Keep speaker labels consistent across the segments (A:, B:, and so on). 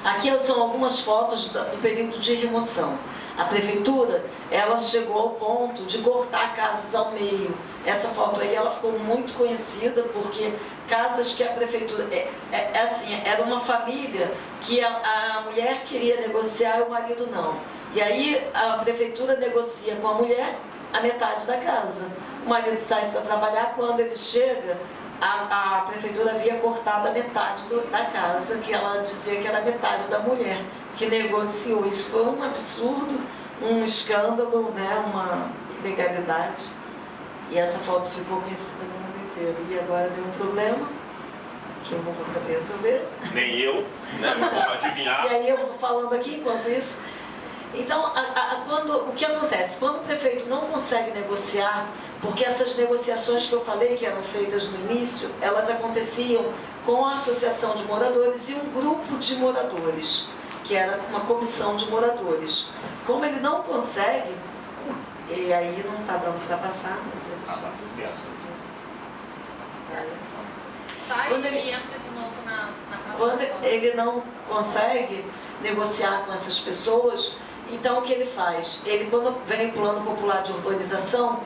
A: Aqui são algumas fotos do período de remoção. A prefeitura, ela chegou ao ponto de cortar casas ao meio. Essa foto aí, ela ficou muito conhecida porque casas que a prefeitura... assim, era uma família que a mulher queria negociar e o marido não. E aí a prefeitura negocia com a mulher a metade da casa. O marido sai para trabalhar, quando ele chega, a prefeitura havia cortado a metade da casa, que ela dizia que era metade da mulher, que negociou. Isso foi um absurdo, um escândalo, né, uma ilegalidade. E essa foto ficou conhecida no mundo inteiro. E agora deu um problema, que eu não vou saber resolver.
B: Nem eu, né? Não vou adivinhar.
A: E aí eu vou falando aqui enquanto isso. Então, o que acontece? Quando o prefeito não consegue negociar, porque essas negociações que eu falei, que eram feitas no início, elas aconteciam com a associação de moradores e um grupo de moradores, que era uma comissão de moradores. Como ele não consegue, e aí não está dando para passar, mas
C: sai e entra de novo na
A: quando ele não consegue negociar com essas pessoas, então o que ele faz? Ele, quando vem o Plano Popular de Urbanização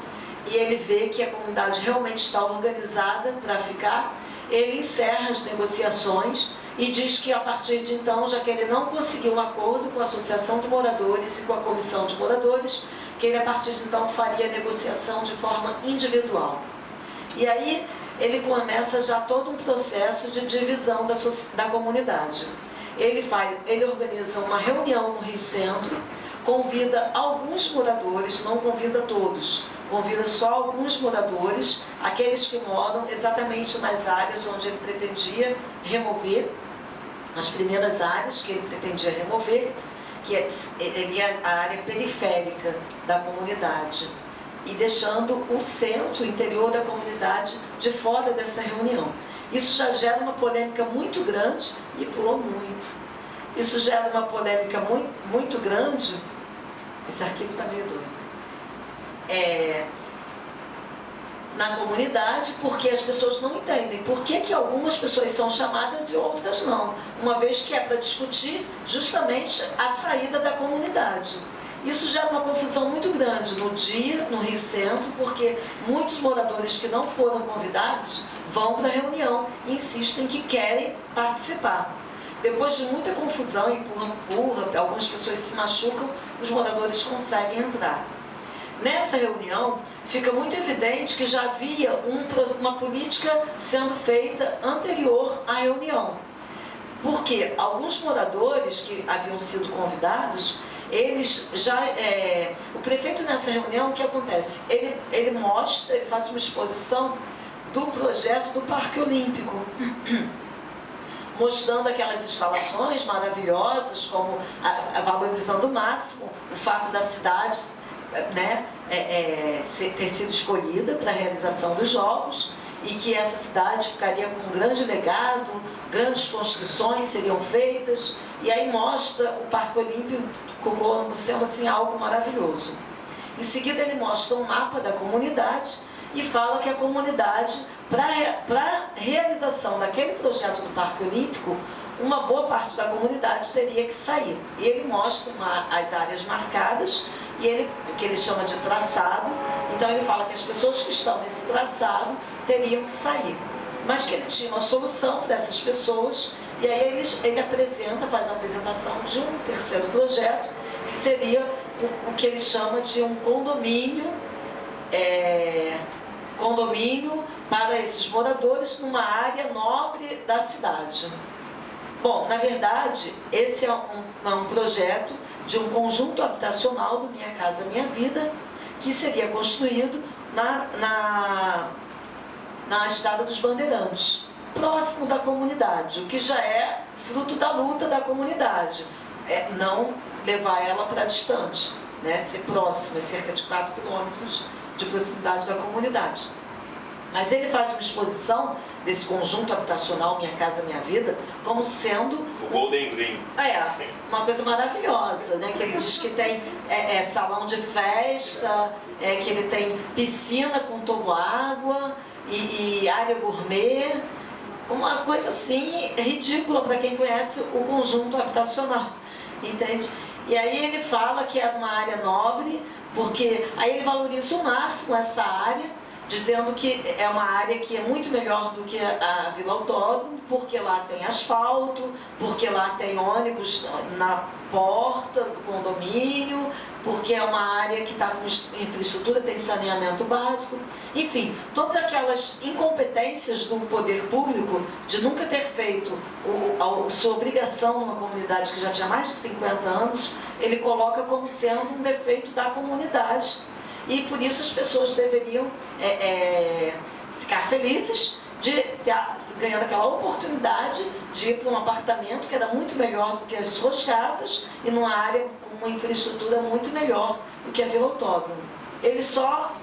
A: e ele vê que a comunidade realmente está organizada para ficar, ele encerra as negociações e diz que a partir de então, já que ele não conseguiu um acordo com a Associação de Moradores e com a Comissão de Moradores, que ele a partir de então faria a negociação de forma individual. E aí ele começa já todo um processo de divisão da comunidade. Ele organiza uma reunião no Rio Centro, convida alguns moradores, não convida todos, convida só alguns moradores, aqueles que moram exatamente nas áreas onde ele pretendia remover, as primeiras áreas que ele pretendia remover, que seria a área periférica da comunidade, e deixando o centro, o interior da comunidade, de fora dessa reunião. Isso já gera uma polêmica muito grande, e pulou muito. Isso gera uma polêmica muito grande. Esse arquivo está meio doido. Na comunidade, porque as pessoas não entendem por que algumas pessoas são chamadas e outras não, uma vez que é para discutir justamente a saída da comunidade. Isso gera uma confusão muito grande no dia, no Rio Centro, porque muitos moradores que não foram convidados vão para a reunião e insistem que querem participar. Depois de muita confusão, empurra, algumas pessoas se machucam, os moradores conseguem entrar. Nessa reunião, fica muito evidente que já havia uma política sendo feita anterior à reunião. Porque alguns moradores que haviam sido convidados, eles já... o prefeito nessa reunião, o que acontece? Ele mostra, ele faz uma exposição do projeto do Parque Olímpico, mostrando aquelas instalações maravilhosas, como valorizando o máximo o fato da cidade, né, ter sido escolhida para a realização dos Jogos, e que essa cidade ficaria com um grande legado, grandes construções seriam feitas, e aí mostra o Parque Olímpico como sendo assim algo maravilhoso. Em seguida ele mostra um mapa da comunidade e fala que a comunidade, para a realização daquele projeto do Parque Olímpico, uma boa parte da comunidade teria que sair. E ele mostra as áreas marcadas, e que ele chama de traçado. Então ele fala que as pessoas que estão nesse traçado teriam que sair, mas que ele tinha uma solução para essas pessoas. E aí ele faz a apresentação de um terceiro projeto, que seria o que ele chama de um condomínio para esses moradores numa área nobre da cidade. Bom, na verdade, esse é um projeto de um conjunto habitacional do Minha Casa Minha Vida, que seria construído na Estrada dos Bandeirantes, próximo da comunidade, o que já é fruto da luta da comunidade, não levar ela para distante, né? Ser próxima, cerca de 4 quilômetros de proximidade da comunidade. Mas ele faz uma exposição desse conjunto habitacional Minha Casa Minha Vida como sendo...
B: O Golden Green.
A: Uma coisa maravilhosa, né? Que ele diz que tem salão de festa, que ele tem piscina com toboágua e área gourmet. uma coisa assim ridícula para quem conhece o conjunto habitacional, entende? E aí ele fala que é uma área nobre, porque aí ele valoriza o máximo essa área, dizendo que é uma área que é muito melhor do que a Vila Autódromo, porque lá tem asfalto, porque lá tem ônibus na porta do condomínio, porque é uma área que está com infraestrutura, tem saneamento básico, enfim, todas aquelas incompetências do poder público de nunca ter feito sua obrigação numa comunidade que já tinha mais de 50 anos, ele coloca como sendo um defeito da comunidade. E por isso as pessoas deveriam ficar felizes de ter ganhando aquela oportunidade de ir para um apartamento que era muito melhor do que as suas casas e numa área com uma infraestrutura muito melhor do que a Vila Autódromo. Ele só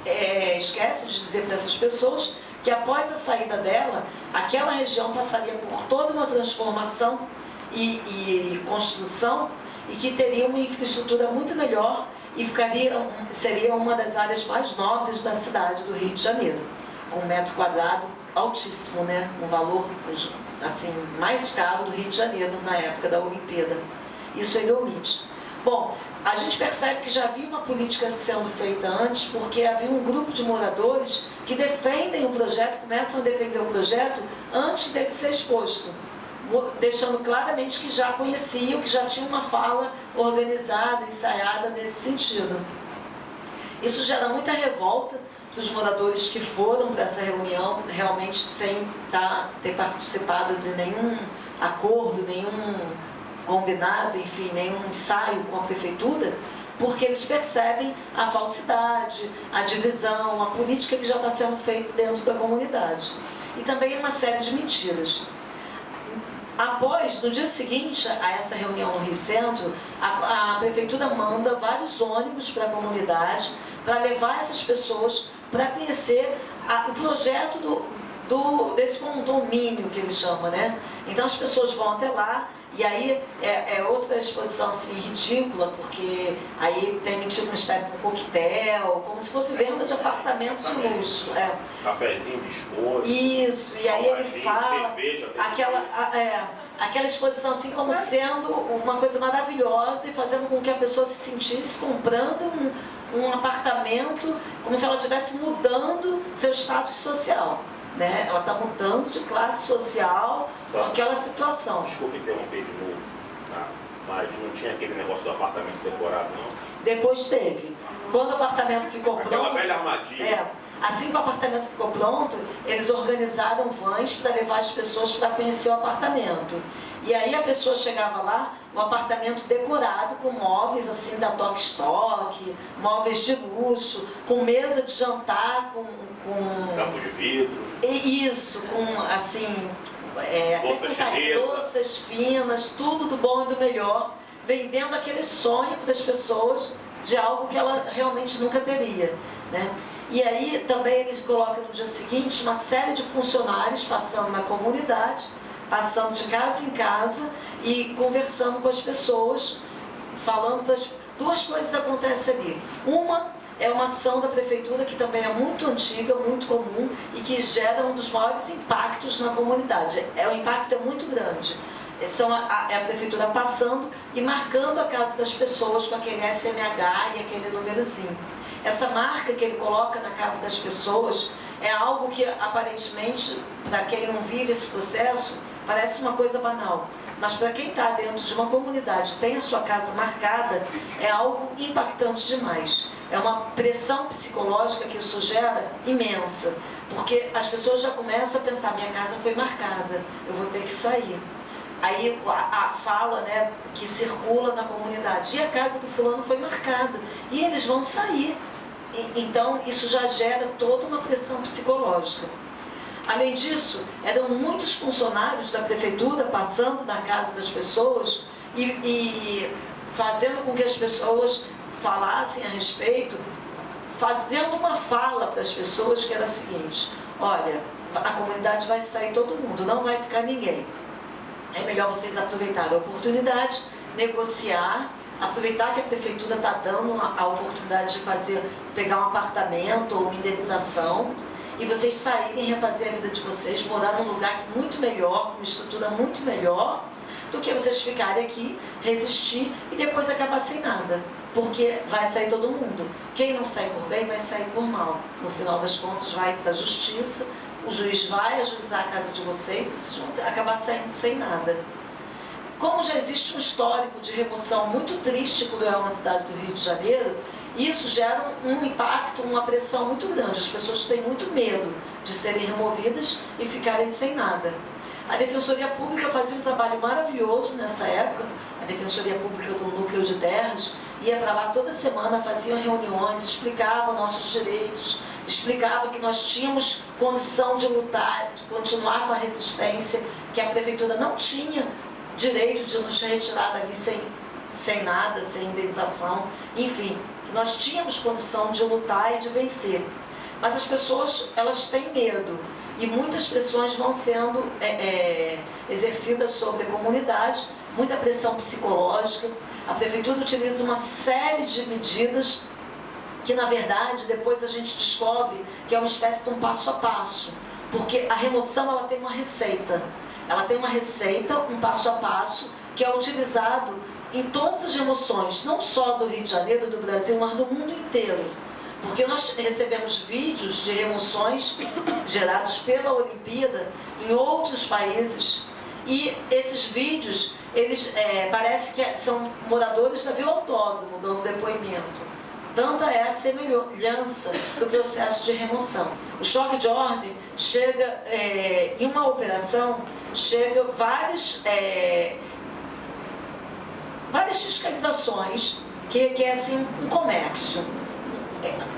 A: esquece de dizer para essas pessoas que após a saída dela, aquela região passaria por toda uma transformação e construção e que teria uma infraestrutura muito melhor e seria uma das áreas mais nobres da cidade do Rio de Janeiro, com um metro quadrado altíssimo, né? Um valor assim, mais caro do Rio de Janeiro na época da Olimpíada. Isso ele omite. Bom, a gente percebe que já havia uma política sendo feita antes, porque havia um grupo de moradores que defendem o projeto, começam a defender o projeto antes dele ser exposto, deixando claramente que já conheciam, que já tinha uma fala organizada, ensaiada nesse sentido. Isso gera muita revolta dos moradores que foram para essa reunião, realmente sem ter participado de nenhum acordo, nenhum combinado, enfim, nenhum ensaio com a prefeitura, porque eles percebem a falsidade, a divisão, a política que já está sendo feita dentro da comunidade. E também uma série de mentiras. Após, no dia seguinte a essa reunião no Rio Centro, a prefeitura manda vários ônibus para a comunidade para levar essas pessoas para conhecer o projeto desse condomínio que eles chamam, né? Então as pessoas vão até lá e aí é outra exposição assim ridícula, porque aí tem tipo uma espécie de um coquetel, como se fosse venda de apartamentos de luxo.
B: Cafezinho, biscoito.
A: Isso, e aí ele fala
B: cerveja,
A: aquela exposição assim como sendo uma coisa maravilhosa e fazendo com que a pessoa se sentisse comprando um apartamento, como se ela estivesse mudando seu status social, né? Ela está mudando de classe social com aquela situação.
B: Desculpe interromper de novo, tá? Mas não tinha aquele negócio do apartamento decorado, não?
A: Depois teve. Quando o apartamento ficou pronto...
B: Aquela velha armadilha.
A: Assim que o apartamento ficou pronto, eles organizaram vans para levar as pessoas para conhecer o apartamento. E aí a pessoa chegava lá, um apartamento decorado com móveis assim da Tok Stock, móveis de luxo, com mesa de jantar, com
B: campo de vidro.
A: Isso, com assim, louças finas, tudo do bom e do melhor, vendendo aquele sonho para as pessoas de algo que ela realmente nunca teria, né? E aí também eles colocam no dia seguinte uma série de funcionários passando na comunidade, passando de casa em casa e conversando com as pessoas, falando para duas coisas acontecem ali. Uma é uma ação da prefeitura que também é muito antiga, muito comum e que gera um dos maiores impactos na comunidade. O impacto é muito grande. É a prefeitura passando e marcando a casa das pessoas com aquele SMH e aquele númerozinho. Essa marca que ele coloca na casa das pessoas é algo que aparentemente, para quem não vive esse processo, parece uma coisa banal. Mas para quem está dentro de uma comunidade, tem a sua casa marcada, é algo impactante demais. É uma pressão psicológica que isso gera imensa. Porque as pessoas já começam a pensar, minha casa foi marcada, eu vou ter que sair. Aí a fala, né, que circula na comunidade, e a casa do fulano foi marcada, e eles vão sair. Então isso já gera toda uma pressão psicológica. Além disso, eram muitos funcionários da prefeitura passando na casa das pessoas e fazendo com que as pessoas falassem a respeito, fazendo uma fala para as pessoas que era a seguinte: olha, a comunidade vai sair todo mundo, não vai ficar ninguém. É melhor vocês aproveitarem a oportunidade, negociar, aproveitar que a prefeitura está dando a oportunidade de pegar um apartamento ou uma indenização e vocês saírem e refazer a vida de vocês, morar num lugar muito melhor, com uma estrutura muito melhor, do que vocês ficarem aqui, resistir e depois acabar sem nada. Porque vai sair todo mundo. Quem não sair por bem vai sair por mal. No final das contas vai para a justiça, o juiz vai ajuizar a casa de vocês e vocês vão acabar saindo sem nada. Como já existe um histórico de remoção muito triste e cruel na cidade do Rio de Janeiro, isso gera um impacto, uma pressão muito grande. As pessoas têm muito medo de serem removidas e ficarem sem nada. A Defensoria Pública fazia um trabalho maravilhoso nessa época. A Defensoria Pública do Núcleo de Terras ia para lá toda semana, fazia reuniões, explicava nossos direitos, explicava que nós tínhamos condição de lutar, de continuar com a resistência, que a Prefeitura não tinha direito de nos retirar dali sem nada, sem indenização, enfim, que nós tínhamos condição de lutar e de vencer. Mas as pessoas, elas têm medo. E muitas pressões vão sendo exercidas sobre a comunidade, muita pressão psicológica. A Prefeitura utiliza uma série de medidas que, na verdade, depois a gente descobre que é uma espécie de um passo a passo. Porque a remoção, ela tem uma receita. Ela tem uma receita, um passo a passo, que é utilizado em todas as remoções, não só do Rio de Janeiro, do Brasil, mas do mundo inteiro. Porque nós recebemos vídeos de remoções gerados pela Olimpíada em outros países e esses vídeos, eles parece que são moradores da Vila Autódromo dando depoimento. Tanta é a semelhança do processo de remoção. O choque de ordem chega, em uma operação, chega várias fiscalizações que requerem um comércio.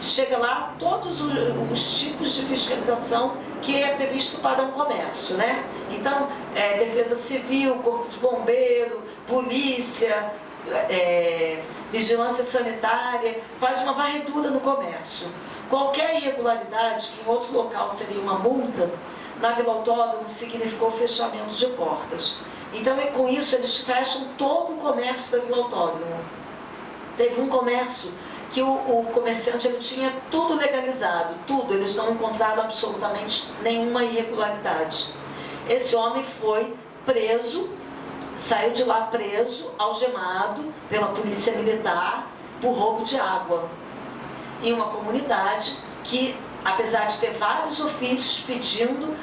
A: Chega lá todos os tipos de fiscalização que é previsto para um comércio, né? Então, Defesa Civil, Corpo de Bombeiro, Polícia, Vigilância Sanitária, faz uma varredura no comércio. Qualquer irregularidade, que em outro local seria uma multa, na Vila Autódromo significou fechamento de portas. Então, com isso, eles fecham todo o comércio da Vila Autódromo. Teve um comércio que o comerciante ele tinha tudo legalizado, tudo, eles não encontraram absolutamente nenhuma irregularidade. Esse homem foi preso, saiu de lá preso, algemado pela polícia militar por roubo de água, em uma comunidade que, apesar de ter vários ofícios pedindo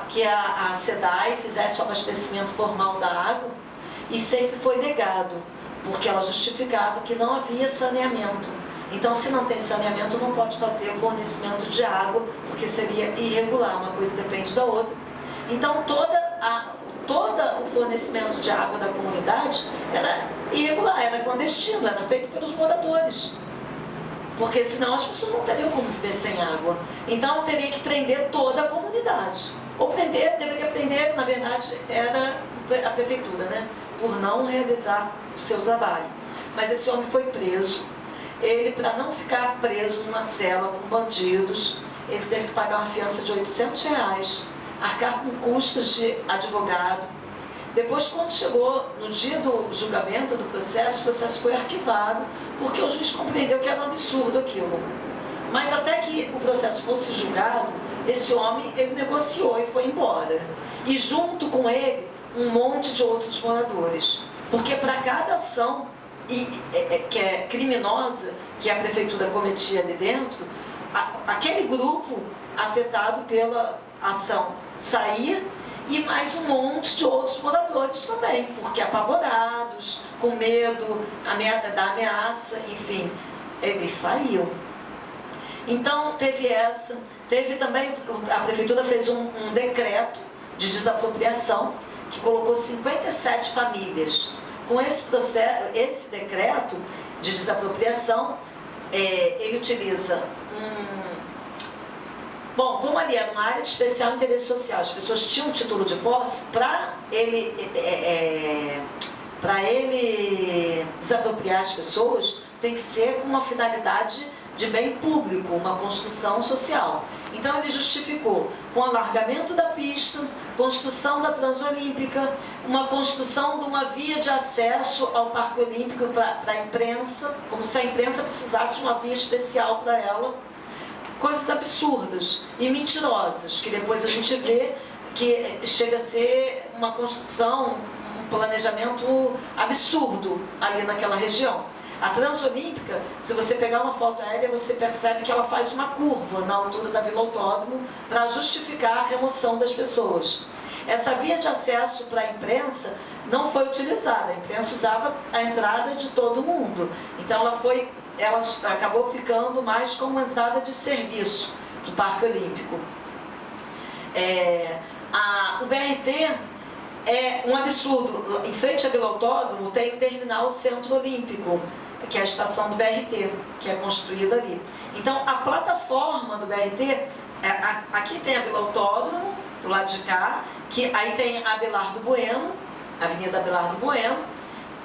A: que a SEDAI fizesse o abastecimento formal da água, e sempre foi negado, porque ela justificava que não havia saneamento. Então, se não tem saneamento, não pode fazer o fornecimento de água, porque seria irregular, uma coisa depende da outra. Então, todo o fornecimento de água da comunidade era irregular, era clandestino, era feito pelos moradores. Porque senão as pessoas não teriam como viver sem água. Então, teria que prender toda a comunidade. Ou deveria prender, na verdade, era a prefeitura, né? Por não realizar o seu trabalho. Mas esse homem foi preso. Ele, para não ficar preso numa cela com bandidos, ele teve que pagar uma fiança de R$800, arcar com custos de advogado. Depois, quando chegou no dia do julgamento do processo, o processo foi arquivado, porque o juiz compreendeu que era um absurdo aquilo. Mas até que o processo fosse julgado, esse homem, ele negociou e foi embora. E junto com ele, um monte de outros moradores. Porque para cada ação que é criminosa, que a prefeitura cometia ali dentro, aquele grupo afetado pela ação saía e mais um monte de outros moradores também, porque apavorados, com medo da ameaça, enfim, eles saíam. Então teve também, a prefeitura fez um decreto de desapropriação que colocou 57 famílias. Com esse decreto de desapropriação, ele utiliza bom, como ali era uma área de especial interesse social, as pessoas tinham um título de posse, para ele desapropriar as pessoas, tem que ser com uma finalidade de bem público, uma construção social. Então ele justificou com alargamento da pista, construção da Transolímpica, uma construção de uma via de acesso ao Parque Olímpico para a imprensa, como se a imprensa precisasse de uma via especial para ela, coisas absurdas e mentirosas, que depois a gente vê que chega a ser uma construção, um planejamento absurdo ali naquela região. A Transolímpica, se você pegar uma foto aérea, você percebe que ela faz uma curva na altura da Vila Autódromo para justificar a remoção das pessoas. Essa via de acesso para a imprensa não foi utilizada. A imprensa usava a entrada de todo mundo. Então ela acabou ficando mais como uma entrada de serviço do Parque Olímpico. O BRT é um absurdo. Em frente à Vila Autódromo tem o terminal Centro Olímpico, que é a estação do BRT, que é construída ali. Então, a plataforma do BRT, aqui tem a Vila Autódromo, do lado de cá, que aí tem a Abelardo Bueno, a Avenida Abelardo Bueno,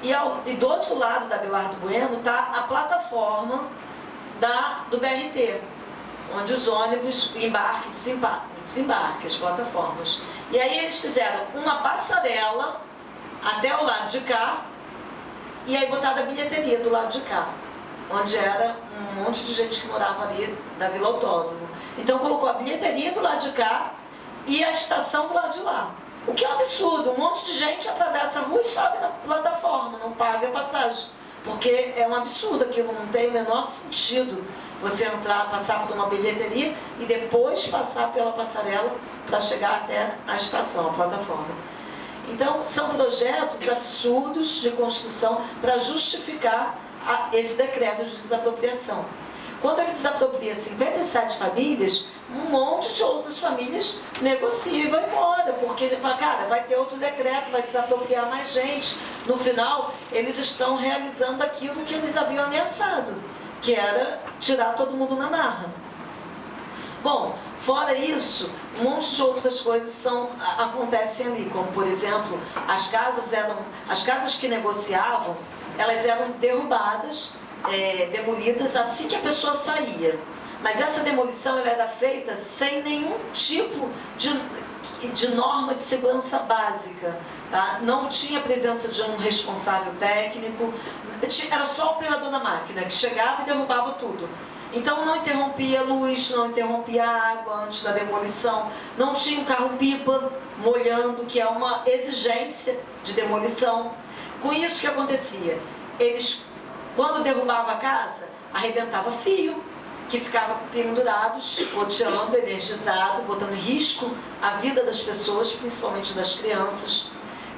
A: e do outro lado da Abelardo Bueno está a plataforma do BRT, onde os ônibus embarque e desembarque, as plataformas. E aí eles fizeram uma passarela até o lado de cá, e aí botaram a bilheteria do lado de cá, onde era um monte de gente que morava ali da Vila Autódromo. Então colocou a bilheteria do lado de cá e a estação do lado de lá. O que é um absurdo, um monte de gente atravessa a rua e sobe na plataforma, não paga a passagem. Porque é um absurdo aquilo, não tem o menor sentido você entrar, passar por uma bilheteria e depois passar pela passarela para chegar até a estação, a plataforma. Então, são projetos absurdos de construção para justificar esse decreto de desapropriação. Quando ele desapropria 57 famílias, um monte de outras famílias negocia e vai embora, porque ele fala, cara, vai ter outro decreto, vai desapropriar mais gente. No final, eles estão realizando aquilo que eles haviam ameaçado, que era tirar todo mundo na marra. Bom, fora isso, um monte de outras coisas acontecem ali, como por exemplo, as casas que negociavam, elas eram derrubadas, demolidas assim que a pessoa saía. Mas essa demolição ela era feita sem nenhum tipo de norma de segurança básica. Tá? Não tinha presença de um responsável técnico, era só o operador da máquina que chegava e derrubava tudo. Então não interrompia a luz, não interrompia a água antes da demolição, não tinha um carro-pipa molhando, que é uma exigência de demolição. Com isso, o que acontecia? Eles, quando derrubavam a casa, arrebentava fio, que ficava pendurados, roteando, energizado, botando em risco a vida das pessoas, principalmente das crianças.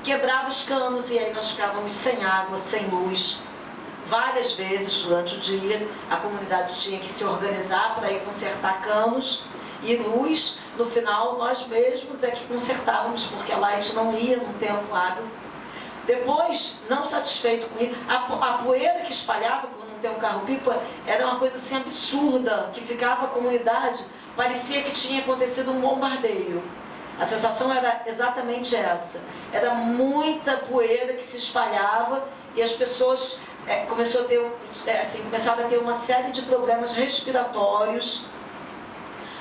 A: Quebrava os canos e aí nós ficávamos sem água, sem luz. Várias vezes durante o dia a comunidade tinha que se organizar para ir consertar canos e luz. No final nós mesmos é que consertávamos, porque a Light não ia num tempo hábil. Depois, não satisfeito com isso, a poeira que espalhava por não ter um carro-pipa era uma coisa assim absurda, que ficava a comunidade, parecia que tinha acontecido um bombardeio. A sensação era exatamente essa. Era muita poeira que se espalhava e as pessoas começaram a ter uma série de problemas respiratórios,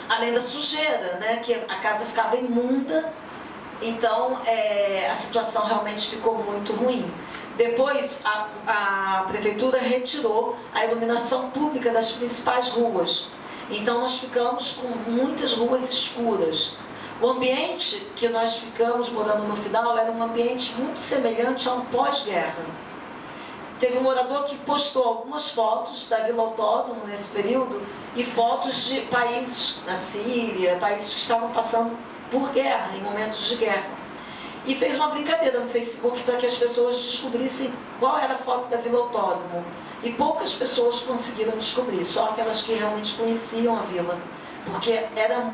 A: além da sujeira, né, que a casa ficava imunda. Então, a situação realmente ficou muito ruim. Depois, a prefeitura retirou a iluminação pública das principais ruas. Então, nós ficamos com muitas ruas escuras. O ambiente que nós ficamos morando no final era um ambiente muito semelhante a um pós-guerra. Teve um morador que postou algumas fotos da Vila Autódromo nesse período e fotos de países na Síria, países que estavam passando por guerra, em momentos de guerra. E fez uma brincadeira no Facebook para que as pessoas descobrissem qual era a foto da Vila Autódromo. E poucas pessoas conseguiram descobrir, só aquelas que realmente conheciam a vila, porque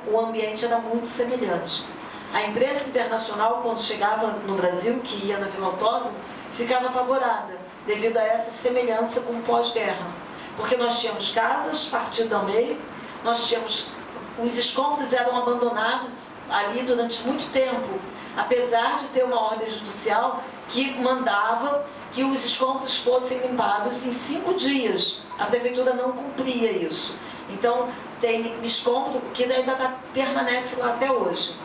A: o ambiente era muito semelhante. A imprensa internacional, quando chegava no Brasil, que ia na Vila Autódromo, ficava apavorada, devido a essa semelhança com o pós-guerra. Porque nós tínhamos casas partidas ao meio, os escombros eram abandonados ali durante muito tempo, apesar de ter uma ordem judicial que mandava que os escombros fossem limpados em 5 dias. A prefeitura não cumpria isso. Então, tem escombro que ainda permanece lá até hoje.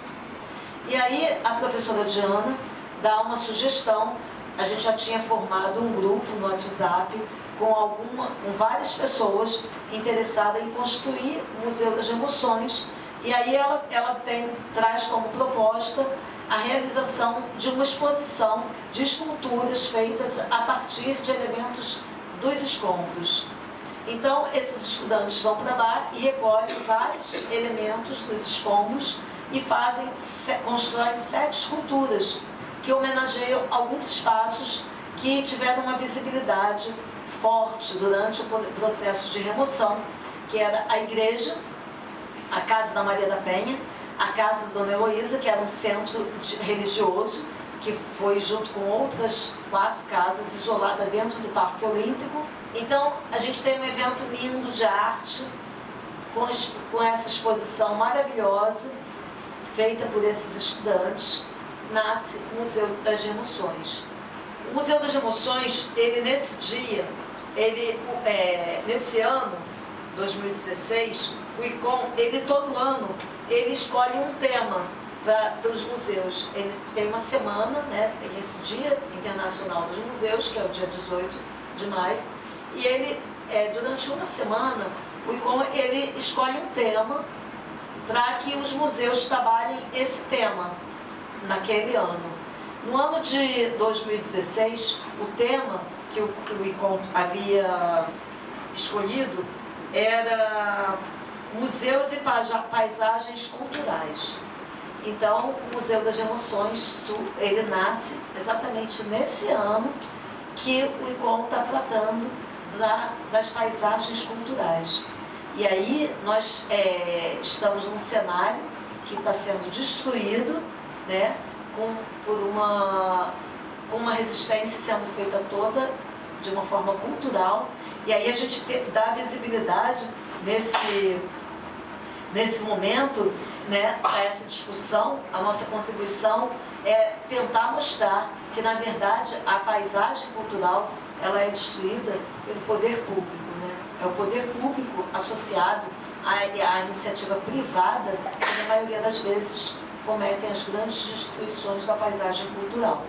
A: E aí, a professora Diana dá uma sugestão a gente já tinha formado um grupo no WhatsApp com várias pessoas interessadas em construir o Museu das Emoções. E aí ela traz como proposta a realização de uma exposição de esculturas feitas a partir de elementos dos escombros. Então, esses estudantes vão para lá e recolhem vários elementos dos escombros e constroem 7 esculturas que homenageiam alguns espaços que tiveram uma visibilidade forte durante o processo de remoção, que era a igreja, a Casa da Maria da Penha, a Casa da Dona Heloísa, que era um centro religioso, que foi junto com outras 4 casas isoladas dentro do Parque Olímpico. Então, a gente tem um evento lindo de arte, com essa exposição maravilhosa, feita por esses estudantes, nasce o Museu das Emoções. O Museu das Emoções, nesse ano, 2016, o ICOM, todo ano, ele escolhe um tema para os museus. Ele tem uma semana, né, tem esse Dia Internacional dos Museus, que é o dia 18 de maio, e ele, durante uma semana, o ICOM, ele escolhe um tema para que os museus trabalhem esse tema naquele ano. No ano de 2016, o tema que o ICOM havia escolhido era Museus e Paisagens Culturais. Então, o Museu das Emoções, ele nasce exatamente nesse ano que o ICOM está tratando das paisagens culturais. E aí, nós estamos num cenário que está sendo destruído, né, com uma resistência sendo feita toda de uma forma cultural. E aí a gente dá visibilidade nesse momento, né, a essa discussão. A nossa contribuição é tentar mostrar que, na verdade, a paisagem cultural ela é destruída pelo poder público, né? É o poder público associado à iniciativa privada que, na maioria das vezes, cometem as grandes destruições da paisagem cultural.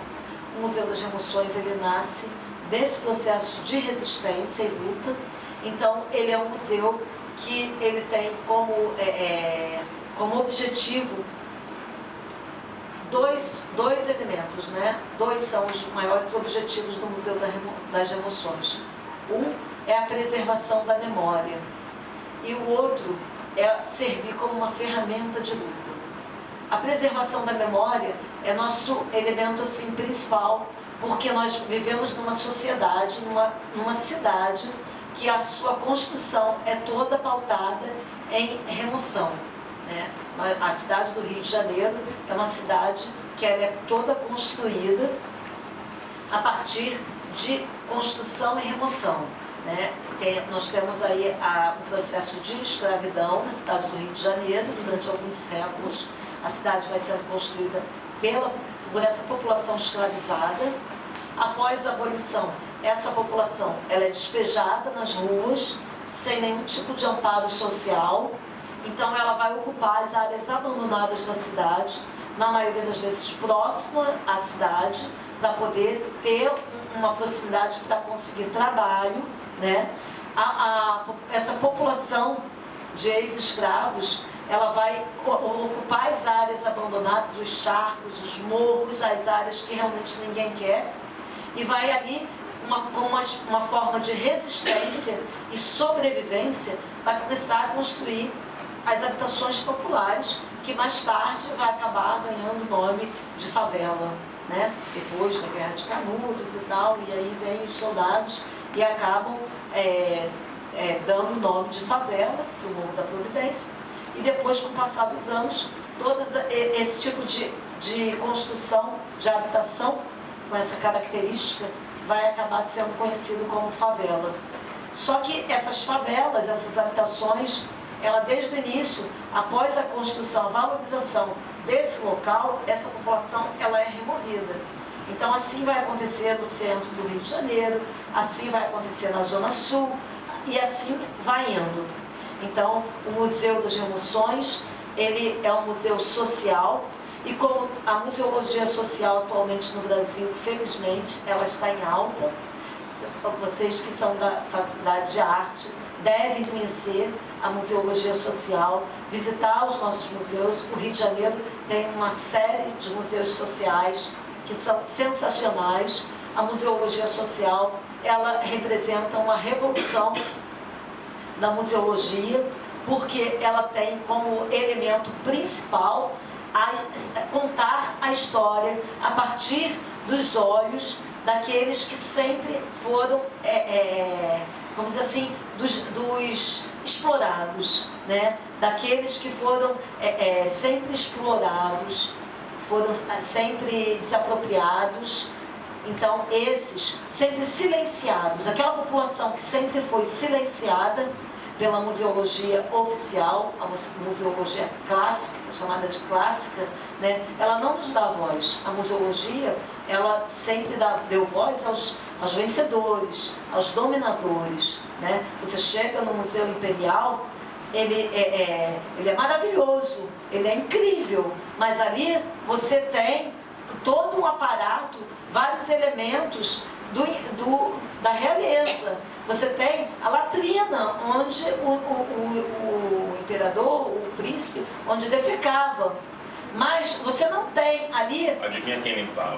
A: O Museu das Emoções, ele nasce desse processo de resistência e luta. Então, ele é um museu que ele tem como objetivo dois elementos, né? 2 são os maiores objetivos do Museu das Emoções. Um é a preservação da memória e o outro é servir como uma ferramenta de luta. A preservação da memória é nosso elemento assim, principal, porque nós vivemos numa sociedade, numa cidade, que a sua construção é toda pautada em remoção, né? A cidade do Rio de Janeiro é uma cidade que ela é toda construída a partir de construção e remoção, né? Nós temos aí o processo de escravidão na cidade do Rio de Janeiro. Durante alguns séculos, a cidade vai sendo construída por essa população escravizada. Após a abolição, essa população ela é despejada nas ruas, sem nenhum tipo de amparo social. Então ela vai ocupar as áreas abandonadas da cidade, na maioria das vezes próxima à cidade, para poder ter uma proximidade para conseguir trabalho, né? Essa população de ex-escravos, ela vai ocupar as áreas abandonadas, os charcos, os morros, as áreas que realmente ninguém quer, e vai ali, com uma forma de resistência e sobrevivência, vai começar a construir as habitações populares, que mais tarde vai acabar ganhando o nome de favela, né? Depois da Guerra de Canudos e tal, e aí vem os soldados e acabam dando o nome de favela, que é o Morro da Providência. E depois, com o passar dos anos, todo esse tipo de construção, de habitação, com essa característica, vai acabar sendo conhecido como favela. Só que essas favelas, essas habitações, ela desde o início, após a construção, a valorização desse local, essa população ela é removida. Então assim vai acontecer no centro do Rio de Janeiro, assim vai acontecer na Zona Sul, e assim vai indo. Então o Museu das Emoções, ele é um museu social E como a museologia social atualmente no Brasil, felizmente, ela está em alta, vocês que são da Faculdade de Arte devem conhecer a museologia social, visitar os nossos museus. O Rio de Janeiro tem uma série de museus sociais que são sensacionais. A museologia social, ela representa uma revolução da museologia, porque ela tem como elemento principal contar a história a partir dos olhos daqueles que sempre foram, vamos dizer assim, dos explorados, né? Daqueles que foram sempre explorados, foram sempre desapropriados. Então, esses sempre silenciados, aquela população que sempre foi silenciada pela museologia oficial, a museologia clássica, chamada de clássica, né? Ela não nos dá voz. A museologia, ela sempre deu voz aos vencedores, aos dominadores, né? Você chega no Museu Imperial, ele é maravilhoso, ele é incrível, mas ali você tem todo um aparato, vários elementos da realeza. Você tem a latrina, onde o imperador, o príncipe, onde defecava. Mas você não tem ali...
B: Adivinha quem limpava?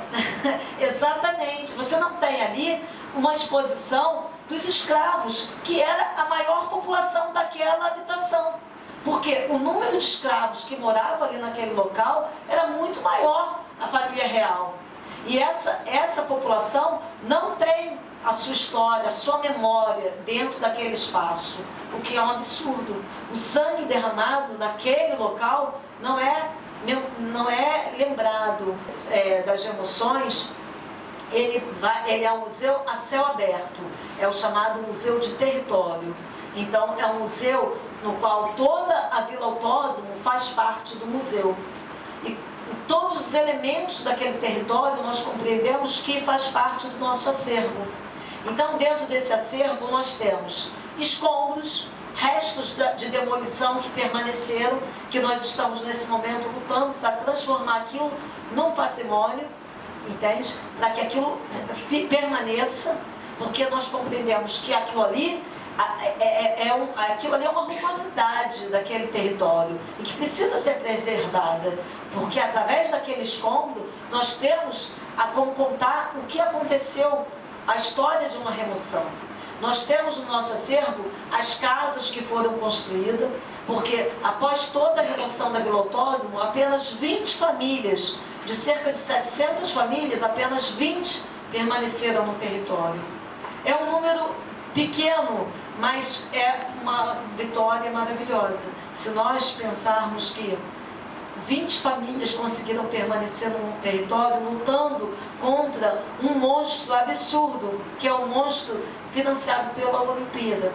A: Exatamente. Você não tem ali uma exposição dos escravos, que era a maior população daquela habitação. Porque o número de escravos que moravam ali naquele local era muito maior, a família real. E essa população não tem a sua história, a sua memória dentro daquele espaço, o que é um absurdo. O sangue derramado naquele local não é lembrado das emoções. Ele é um museu a céu aberto, é o chamado museu de território. Então é um museu no qual toda a Vila Autódromo faz parte do museu. E todos os elementos daquele território nós compreendemos que faz parte do nosso acervo. Então, dentro desse acervo, nós temos escombros, restos de demolição que permaneceram, que nós estamos nesse momento lutando para transformar aquilo num patrimônio, entende? Para que aquilo permaneça, porque nós compreendemos que aquilo ali aquilo ali é uma rugosidade daquele território e que precisa ser preservada, porque através daquele escombro nós temos como contar o que aconteceu, a história de uma remoção. Nós temos no nosso acervo as casas que foram construídas, porque após toda a remoção da Vila Autódromo, apenas 20 famílias, de cerca de 700 famílias, apenas 20 permaneceram no território. É um número pequeno, mas é uma vitória maravilhosa. Se nós pensarmos que 20 famílias conseguiram permanecer no território lutando contra um monstro absurdo, que é o monstro financiado pela Olimpíada.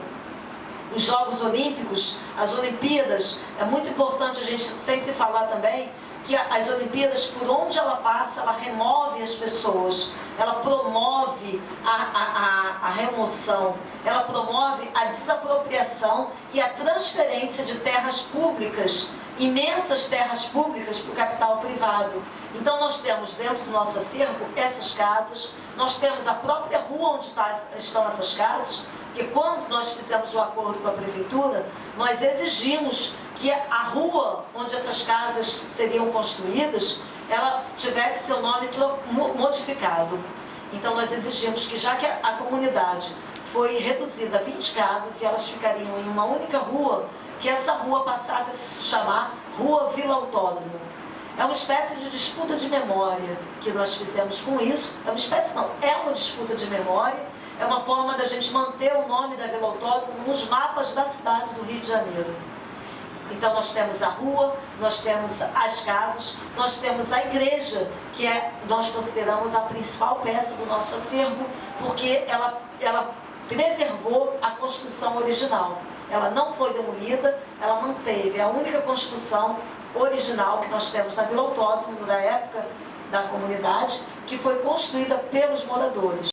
A: Os Jogos Olímpicos, as Olimpíadas, é muito importante a gente sempre falar também que as Olimpíadas, por onde ela passa, ela remove as pessoas, ela promove a remoção, ela promove a desapropriação e a transferência de terras públicas, imensas terras públicas, para o capital privado. Então nós temos dentro do nosso acervo essas casas, nós temos a própria rua onde estão essas casas, porque quando nós fizemos o acordo com a prefeitura, nós exigimos que a rua onde essas casas seriam construídas, ela tivesse seu nome modificado. Então nós exigimos que, já que a comunidade foi reduzida a 20 casas e elas ficariam em uma única rua, que essa rua passasse a se chamar Rua Vila Autódromo. É uma espécie de disputa de memória que nós fizemos com isso. É uma espécie não, é uma disputa de memória. É uma forma da gente manter o nome da Vila Autódromo nos mapas da cidade do Rio de Janeiro. Então nós temos a rua, nós temos as casas, nós temos a igreja, que nós consideramos a principal peça do nosso acervo, porque ela preservou a construção original. Ela não foi demolida, ela manteve a única construção original que nós temos na Vila Autódromo, da época da comunidade, que foi construída pelos moradores.